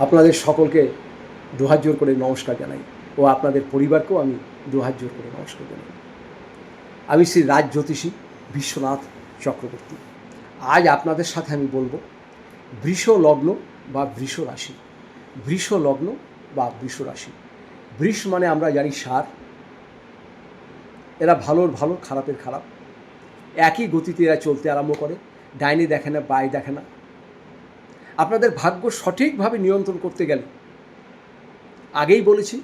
আপনাদের সকলকে দুহাত জোর করে নমস্কার জানাই ও আপনাদের পরিবারকেও আমি দুহাত জোর করে নমস্কার জানাই। আমি শ্রী রাজ জ্যোতিষী বিশ্বনাথ চক্রবর্তী। আজ আপনাদের সাথে আমি বলবো বৃষ লগ্ন বা বৃষ রাশি। বৃষ লগ্ন বা বৃষ রাশি। বৃষ মানে আমরা জানি সার, এরা ভালোর ভালো খারাপের খারাপ, একই গতিতে এরা চলতে আরম্ভ করে, ডাইনে দেখে না বাঁয়ে দেখে না। আপনাদের ভাগ্য সঠিকভাবে নিয়ন্ত্রণ করতে গেলে আগেই বলেছি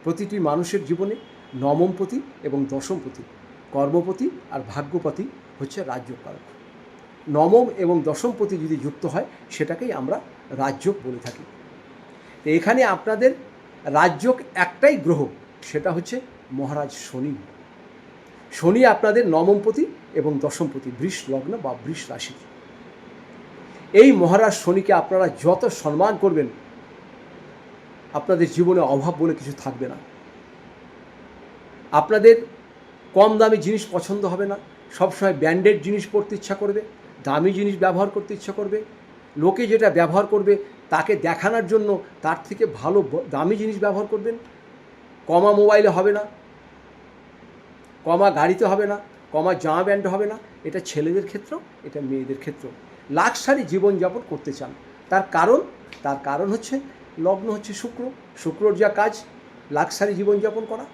প্রতিটি মানুষের জীবনে নবমপতি এবং দশমপতি, কর্মপতি আর ভাগ্যপতি হচ্ছে রাজযোগকারক। নবম এবং দশমপতি যদি যুক্ত হয় সেটাকেই আমরা রাজযোগ বলে থাকি। তো এখানে আপনাদের রাজযোগ একটাই গ্রহ, সেটা হচ্ছে মহারাজ শনি। শনি আপনাদের নবমপতি এবং দশমপতি, বৃষ লগ্ন বা বৃষ রাশি। এই মহারাজ শনিকে আপনারা যত সম্মান করবেন আপনাদের জীবনে অভাব বলে কিছু থাকবে না। আপনাদের কম দামি জিনিস পছন্দ হবে না, সবসময় ব্র্যান্ডেড জিনিস পরতে ইচ্ছা করবে, দামি জিনিস ব্যবহার করতে ইচ্ছা করবে। লোকে যেটা ব্যবহার করবে তাকে দেখানোর জন্য তার থেকে ভালো দামি জিনিস ব্যবহার করবেন। কমা মোবাইলে হবে না, কমা গাড়িতে হবে না, কমা জামা প্যান্ট হবে না। এটা ছেলেদের ক্ষেত্রেও, এটা মেয়েদের ক্ষেত্রেও লাক্সারি জীবনযাপন করতে চান। তার কারণ হচ্ছে লগ্ন হচ্ছে শুক্র। শুক্রর যা কাজ লাক্সারি জীবনযাপন করা।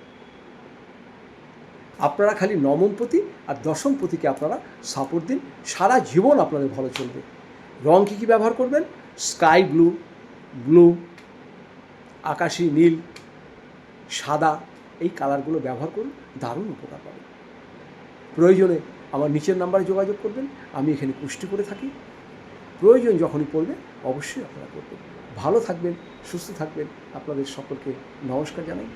আপনারা খালি নবমপতি আর দশমপতিকে আপনারা সাপোর্ট দিন, সারা জীবন আপনাদের ভালো চলবে। রং কী কী ব্যবহার করবেন? স্কাই ব্লু, ব্লু, আকাশি নীল, সাদা, এই কালারগুলো ব্যবহার করুন, দারুণ উপকার পাবেন। প্রয়োজনে আমার নিচের নাম্বারে যোগাযোগ করবেন, আমি এখানে পুষ্টি করে থাকি। প্রয়োজন যখনই পড়বে অবশ্যই আপনারা করবেন। ভালো থাকবেন, সুস্থ থাকবেন। আপনাদের সকলকে নমস্কার জানাই।